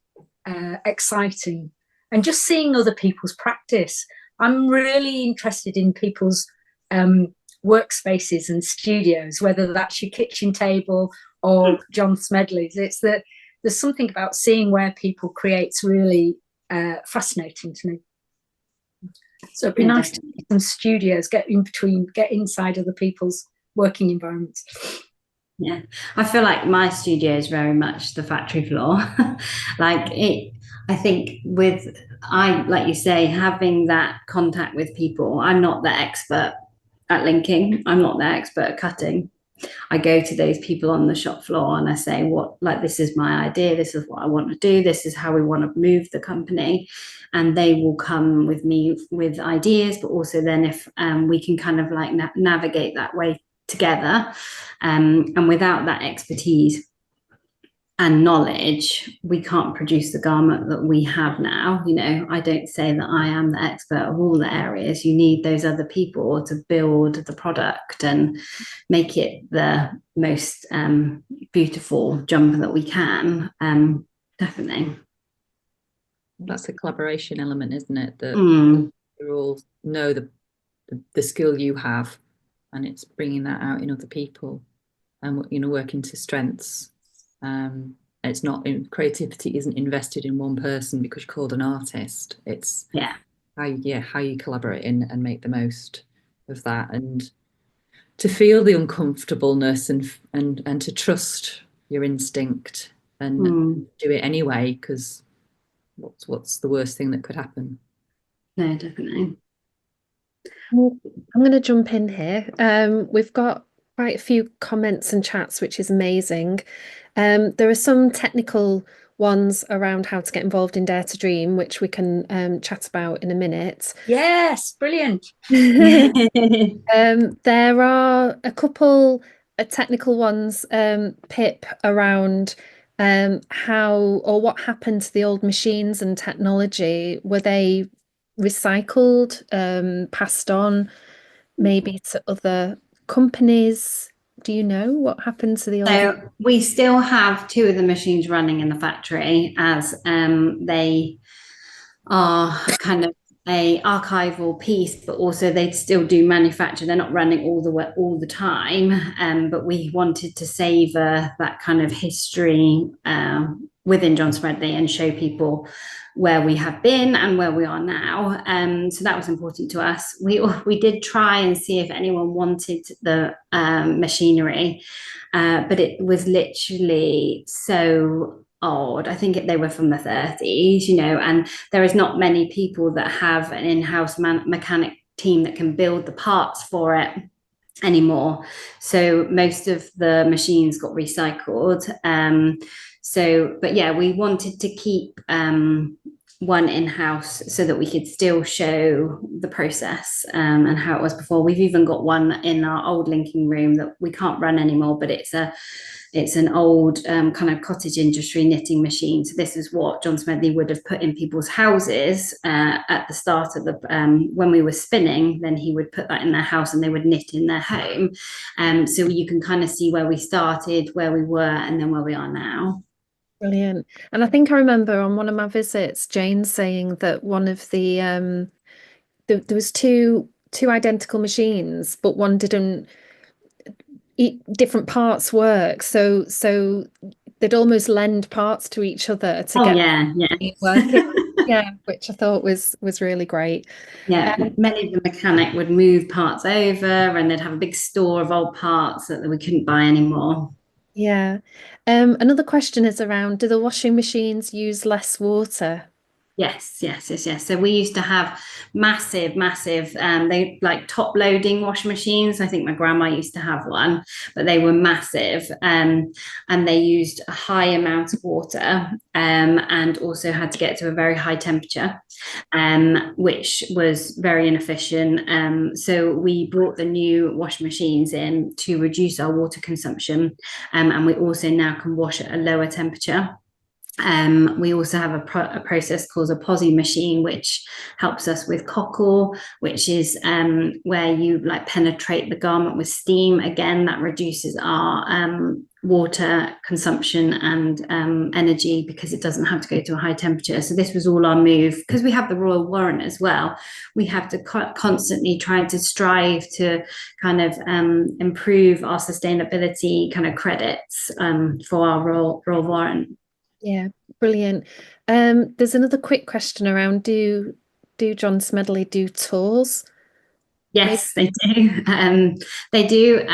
exciting. And just seeing other people's practice. I'm really interested in people's workspaces and studios, whether that's your kitchen table or John Smedley's. It's that there's something about seeing where people create's really fascinating to me. So it'd be nice to see some studios, get inside other people's working environments. Yeah, I feel like my studio is very much the factory floor. Like it, I think like you say, having that contact with people. I'm not the expert at linking. I'm not the expert at cutting. I go to those people on the shop floor and I say, this is my idea, this is what I want to do, this is how we want to move the company. And they will come with me with ideas, but also then if we can kind of like navigate that way together. And without that expertise and knowledge, we can't produce the garment that we have now. You know, I don't say that I am the expert of all the areas. You need those other people to build the product and make it the most beautiful jumper that we can. Definitely. That's a collaboration element, isn't it? That you all know the skill you have, and it's bringing that out in other people, and, you know, working to strengths. It's not creativity isn't invested in one person because you're called an artist. It's how you collaborate and make the most of that, and to feel the uncomfortableness and to trust your instinct and do it anyway, because what's the worst thing that could happen? No, definitely. I'm going to jump in here. We've got quite a few comments and chats, which is amazing. There are some technical ones around how to get involved in Dare to Dream, which we can chat about in a minute. Yes, brilliant. There are a couple of technical ones, Pip, around how or what happened to the old machines and technology. Were they recycled, passed on maybe to other companies? Do you know what happened to the old? So we still have 2 of the machines running in the factory, as they are kind of a archival piece, but also they still do manufacture. They're not running all the time, but we wanted to savor that kind of history within John Smedley and show people where we have been and where we are now. So that was important to us. We did try and see if anyone wanted the machinery, but it was literally so old. I think they were from the 30s, and there is not many people that have an in-house mechanic team that can build the parts for it anymore. So most of the machines got recycled. But yeah, we wanted to keep one in-house so that we could still show the process and how it was before. We've even got one in our old linking room that we can't run anymore, but it's an old kind of cottage industry knitting machine. So this is what John Smedley would have put in people's houses at the start of when we were spinning. Then he would put that in their house and they would knit in their home. So you can kind of see where we started, where we were, and then where we are now. Brilliant. And I think I remember on one of my visits, Jane saying that one of the there was two identical machines, but one didn't. Different parts work, so they'd almost lend parts to each other to get working. Yeah, which I thought was really great. Yeah, many of the mechanic would move parts over and they'd have a big store of old parts that we couldn't buy anymore. Yeah. Another question is around, do the washing machines use less water? Yes. So we used to have massive, they like top loading washing machines. I think my grandma used to have one, but they were massive, and they used a high amount of water, and also had to get to a very high temperature, which was very inefficient. So we brought the new washing machines in to reduce our water consumption, and we also now can wash at a lower temperature. We also have a process called a posi machine, which helps us with cockle, which is where you like penetrate the garment with steam. Again, that reduces our water consumption and energy because it doesn't have to go to a high temperature. So this was all our move. Because we have the royal warrant as well, we have to constantly try to strive to kind of improve our sustainability kind of credits for our royal warrant. Yeah, brilliant. There's another quick question around, do John Smedley do tours? Yes, they do. They do.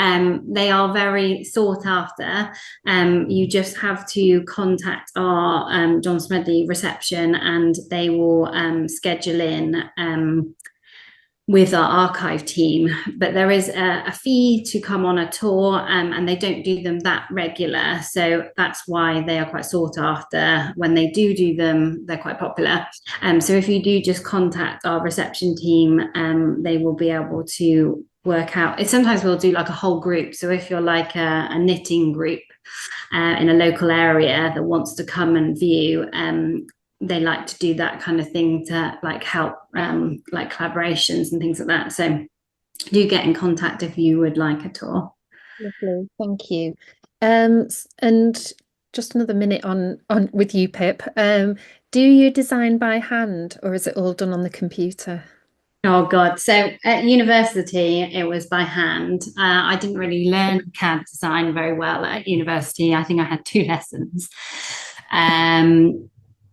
They are very sought after. You just have to contact our John Smedley reception and they will schedule in with our archive team. But there is a fee to come on a tour, and they don't do them that regular. So that's why they are quite sought after. When they do them, they're quite popular. So if you do just contact our reception team, they will be able to work out. Sometimes we'll do like a whole group. So if you're like a knitting group in a local area that wants to come and view, they like to do that kind of thing to like help like collaborations and things like that. So do get in contact if you would like a tour. Lovely, thank you. And just another minute on with you, Pip. Do you design by hand or is it all done on the computer? Oh God. So at university, it was by hand. I didn't really learn CAD design very well at university. I think I had 2 lessons.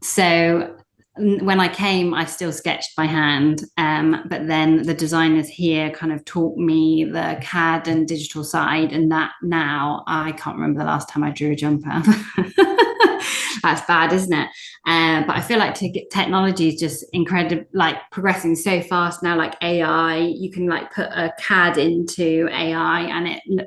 So when I came, I still sketched by hand, but then the designers here kind of taught me the CAD and digital side, and that now I can't remember the last time I drew a jumper. That's bad, isn't it? But I feel like technology is just incredible, like progressing so fast now. Like AI, you can like put a CAD into AI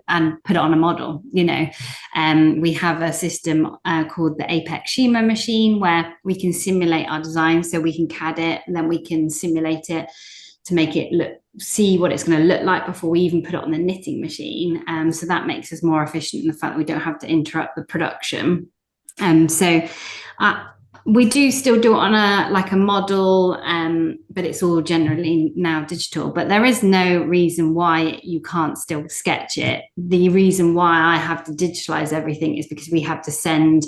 and put it on a model. We have a system called the Apex Shima machine where we can simulate our design, so we can CAD it and then we can simulate it to make it see what it's going to look like before we even put it on the knitting machine. So that makes us more efficient in the fact that we don't have to interrupt the production. We do still do it on a model, but it's all generally now digital. But there is no reason why you can't still sketch it. The reason why I have to digitalize everything is because we have to send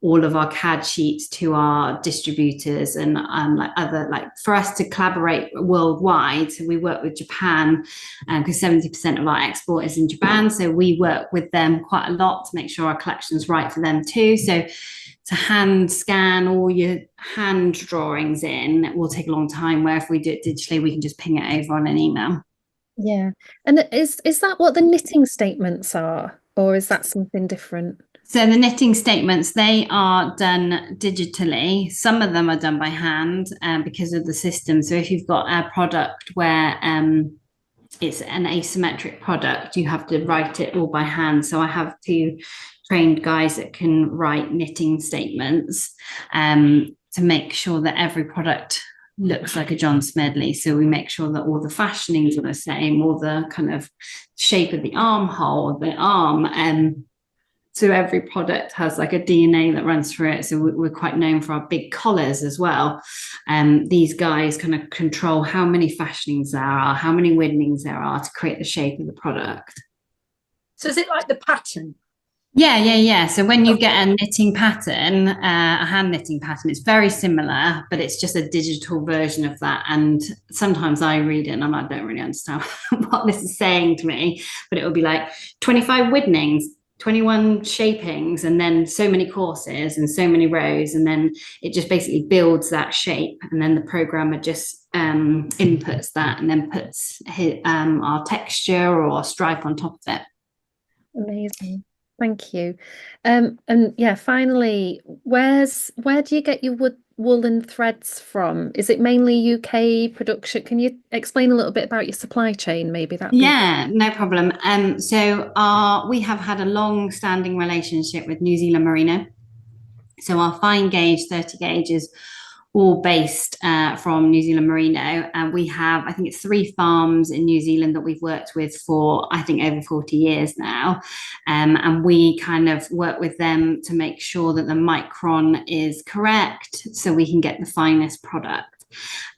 all of our CAD sheets to our distributors and like other, like for us to collaborate worldwide. So we work with Japan because 70% of our export is in Japan. So we work with them quite a lot to make sure our collection's right for them too. So to hand scan all your hand drawings in, it will take a long time, where if we do it digitally, we can just ping it over on an email. Yeah. And is that what the knitting statements are, or is that something different? So the knitting statements, they are done digitally. Some of them are done by hand because of the system. So if you've got a product where it's an asymmetric product, you have to write it all by hand. So I have two trained guys that can write knitting statements to make sure that every product looks like a John Smedley. So we make sure that all the fashionings are the same, all the kind of shape of the armhole, the arm. So every product has like a DNA that runs through it. So we're quite known for our big collars as well. These guys kind of control how many fashionings there are, how many winnings there are to create the shape of the product. So is it like the pattern? Yeah. So when you get a knitting pattern, a hand knitting pattern, it's very similar, but it's just a digital version of that. And sometimes I read it and I'm like, I don't really understand what this is saying to me, but it will be like 25 winnings, 21 shapings, and then so many courses and so many rows, and then it just basically builds that shape, and then the programmer just inputs that and then puts our texture or stripe on top of it. Amazing. Thank you. And yeah, finally, where do you get your woolen threads from? Is it mainly UK production? Can you explain a little bit about your supply chain, maybe? Yeah, no problem. So we have had a long-standing relationship with New Zealand Merino. So our fine gauge, 30 gauge is all based from New Zealand Merino. And we have, I think it's 3 farms in New Zealand that we've worked with for, I think, over 40 years now. And we kind of work with them to make sure that the micron is correct so we can get the finest product.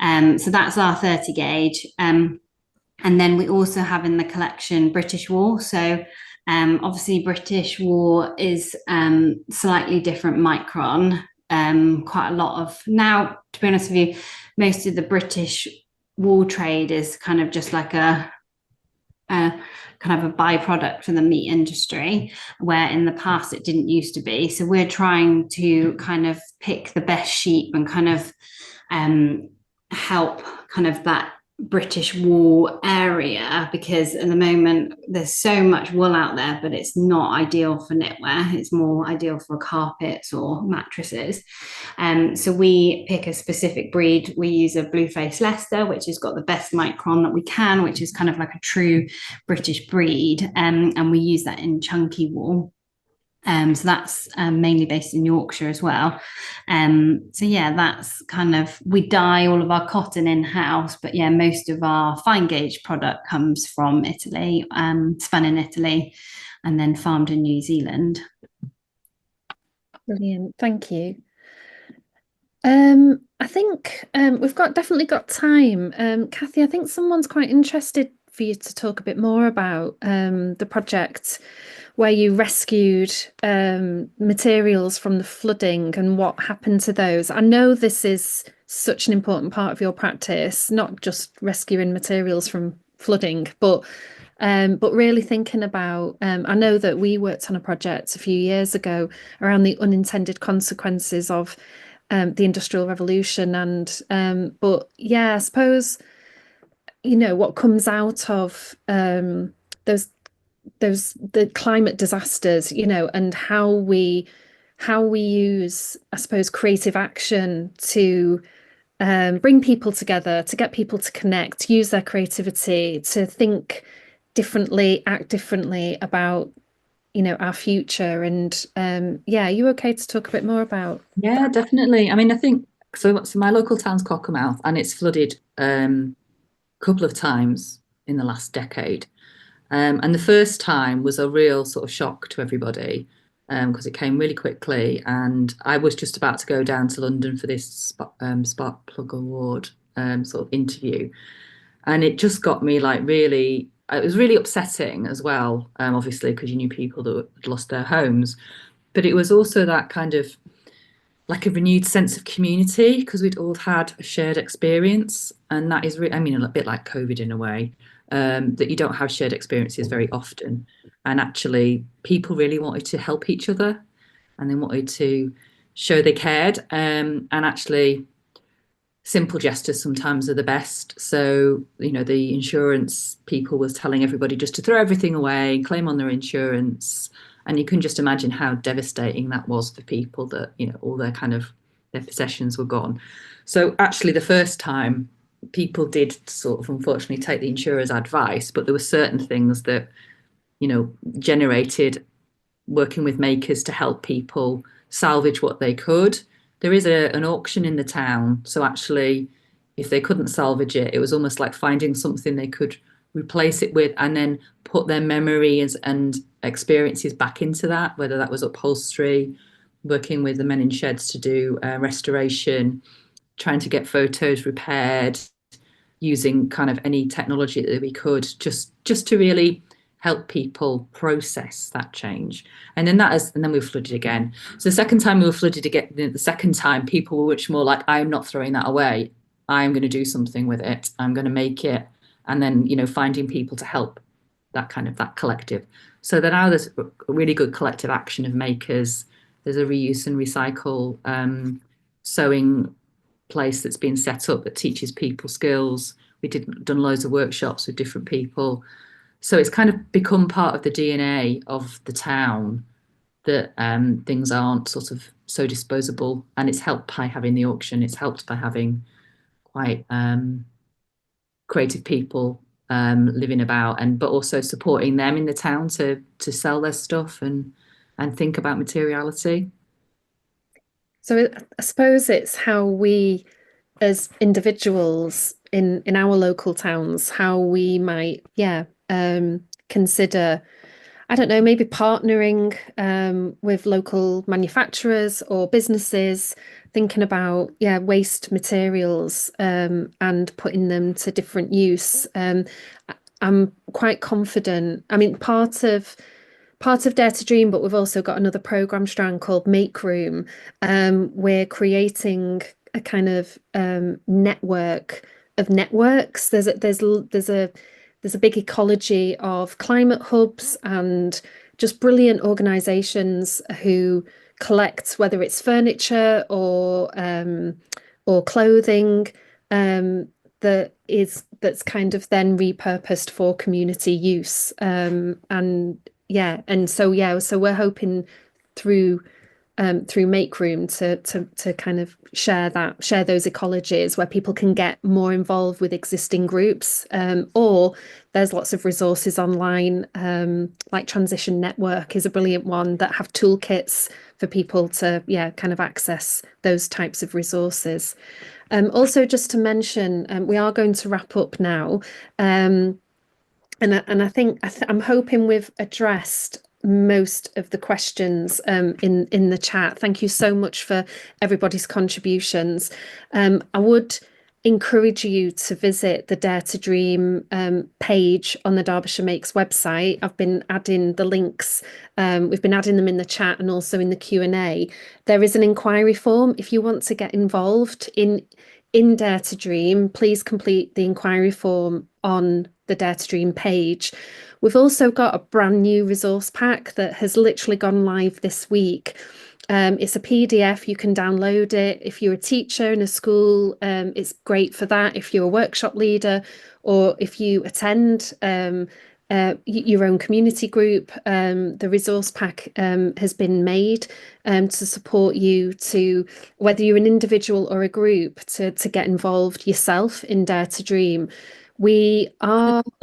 So that's our 30 gauge. And then we also have in the collection British wool. So obviously British wool is slightly different micron. Quite a lot of now, to be honest with you, most of the British wool trade is kind of just like a kind of a byproduct for the meat industry, where in the past it didn't used to be. So we're trying to kind of pick the best sheep and kind of help kind of that British wool area, because at the moment there's so much wool out there, but it's not ideal for knitwear. It's more ideal for carpets or mattresses. So we pick a specific breed. We use a Blueface Leicester, which has got the best micron that we can, which is kind of like a true British breed. And we use that in chunky wool. So that's mainly based in Yorkshire as well. So yeah, that's kind of, we dye all of our cotton in-house, but yeah, most of our fine gauge product comes from Italy, spun in Italy, and then farmed in New Zealand. Brilliant, thank you. I think we've definitely got time. Cathy, I think someone's quite interested for you to talk a bit more about the project where you rescued materials from the flooding and what happened to those. I know this is such an important part of your practice, not just rescuing materials from flooding, but really thinking about, I know that we worked on a project a few years ago around the unintended consequences of the Industrial Revolution, and but yeah, I suppose, you know, what comes out of the climate disasters, you know, and how we use, I suppose, creative action to bring people together, to get people to connect, use their creativity, to think differently, act differently about, you know, our future. And yeah, are you okay to talk a bit more about? Yeah, definitely. I mean, I think so my local town's Cockermouth, and it's flooded a couple of times in the last decade. And the first time was a real sort of shock to everybody, because it came really quickly, and I was just about to go down to London for this Spark Plug Award sort of interview, and it just got me like really, it was really upsetting as well, obviously, because you knew people that had lost their homes. but it was also that kind of like a renewed sense of community, because we'd all had a shared experience, and that is I mean, a bit like COVID in a way, that you don't have shared experiences very often, and actually people really wanted to help each other, and they wanted to show they cared, and actually simple gestures sometimes are the best. So, you know, the insurance people was telling everybody just to throw everything away and claim on their insurance. And you can just imagine how devastating that was for people, that, you know, all their their possessions were gone. So actually the first time people did sort of unfortunately take the insurer's advice, but there were certain things that, you know, generated working with makers to help people salvage what they could. There is an auction in the town, so actually if they couldn't salvage it, it was almost like finding something they could replace it with, and then put their memories and experiences back into that, whether that was upholstery, working with the men in sheds to do restoration, trying to get photos repaired, using kind of any technology that we could, just to really help people process that change. And then we were flooded again. So the second time we were flooded again, the second time people were much more like, I'm not throwing that away. I'm going to do something with it. I'm going to make it. And then, you know, finding people to help that collective. So that now there's a really good collective action of makers. There's a reuse and recycle sewing place that's been set up that teaches people skills. Done loads of workshops with different people. So it's kind of become part of the DNA of the town that things aren't sort of so disposable, and it's helped by having the auction. It's helped by having quite creative people living about, but also supporting them in the town to sell their stuff and think about materiality. So I suppose it's how we, as individuals in our local towns, how we might, consider, I don't know, maybe partnering with local manufacturers or businesses, thinking about waste materials and putting them to different use. I'm quite confident. I mean, part of Dare to Dream, but we've also got another program strand called Make Room. We're creating a kind of network of networks. There's a big ecology of climate hubs and just brilliant organisations who collect, whether it's furniture or clothing, that's kind of then repurposed for community use. So we're hoping through Make Room to kind of share those ecologies where people can get more involved with existing groups, or there's lots of resources online, like Transition Network is a brilliant one, that have toolkits for people to kind of access those types of resources. Also, just to mention, we are going to wrap up now, and I think I'm hoping we've addressed most of the questions in the chat. Thank you so much for everybody's contributions. I would encourage you to visit the Dare to Dream page on the Derbyshire Makes website. I've been adding the links. We've been adding them in the chat and also in the Q&A. There is an inquiry form if you want to get involved in Dare to Dream. Please complete the inquiry form on the Dare to Dream page. We've also got a brand new resource pack that has literally gone live this week. It's a PDF, you can download it. If you're a teacher in a school, it's great for that. If you're a workshop leader, or if you attend your own community group, the resource pack has been made to support you, to whether you're an individual or a group, to get involved yourself in Dare to Dream. Will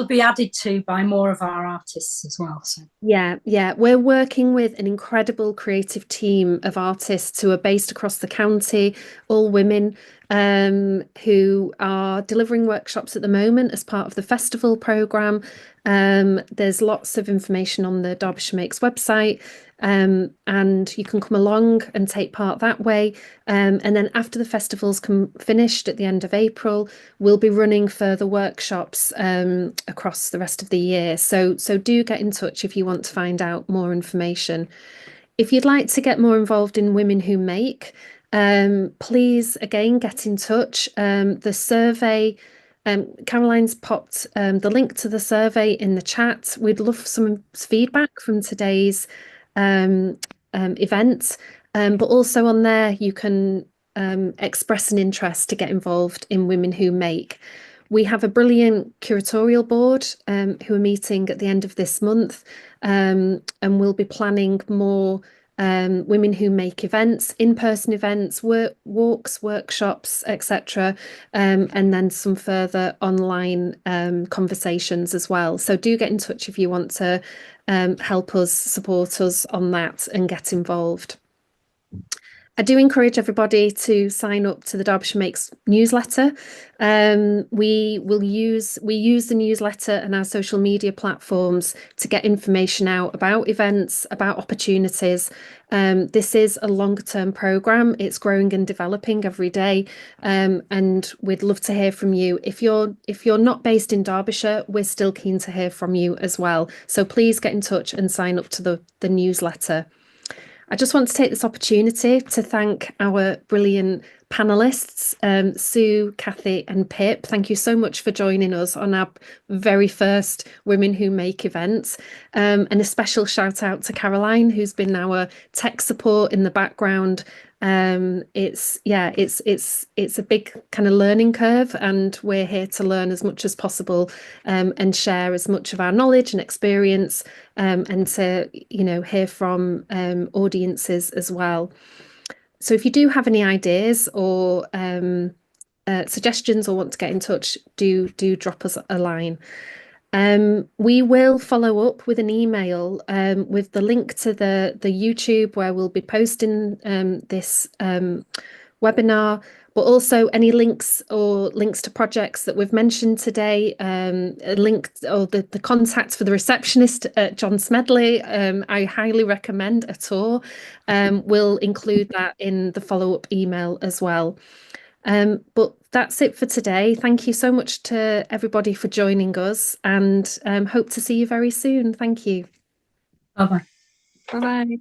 be added to by more of our artists as well. So we're working with an incredible creative team of artists who are based across the county, all women, who are delivering workshops at the moment as part of the festival programme. There's lots of information on the Derbyshire Makes website, and you can come along and take part that way. And then after the festival's finished at the end of April, we'll be running further workshops across the rest of the year. So do get in touch if you want to find out more information. If you'd like to get more involved in Women Who Make, please again get in touch. The survey, Caroline's popped the link to the survey in the chat. We'd love some feedback from today's event, but also on there you can express an interest to get involved in Women Who Make. We have a brilliant curatorial board who are meeting at the end of this month, and we'll be planning more Women Who Make events, in-person events, walks, workshops, etc., and then some further online conversations as well. So do get in touch if you want to help us, support us on that and get involved. I do encourage everybody to sign up to the Derbyshire Makes newsletter. We use the newsletter and our social media platforms to get information out about events, about opportunities. This is a longer-term programme. It's growing and developing every day, and we'd love to hear from you. If you're not based in Derbyshire, we're still keen to hear from you as well. So please get in touch and sign up to the newsletter. I just want to take this opportunity to thank our brilliant panelists, Sue, Cathy and Pip. Thank you so much for joining us on our very first Women Who Make event. And a special shout out to Caroline, who's been our tech support in the background. It's a big kind of learning curve, and we're here to learn as much as possible and share as much of our knowledge and experience, and to hear from audiences as well. So if you do have any ideas or suggestions or want to get in touch, do drop us a line. We will follow up with an email with the link to the YouTube where we'll be posting this webinar, but also any links to projects that we've mentioned today, a link or the contact for the receptionist at John Smedley. I highly recommend a tour. We'll include that in the follow-up email as well. But that's it for today. Thank you so much to everybody for joining us, and hope to see you very soon. Thank you. Bye-bye. Bye-bye.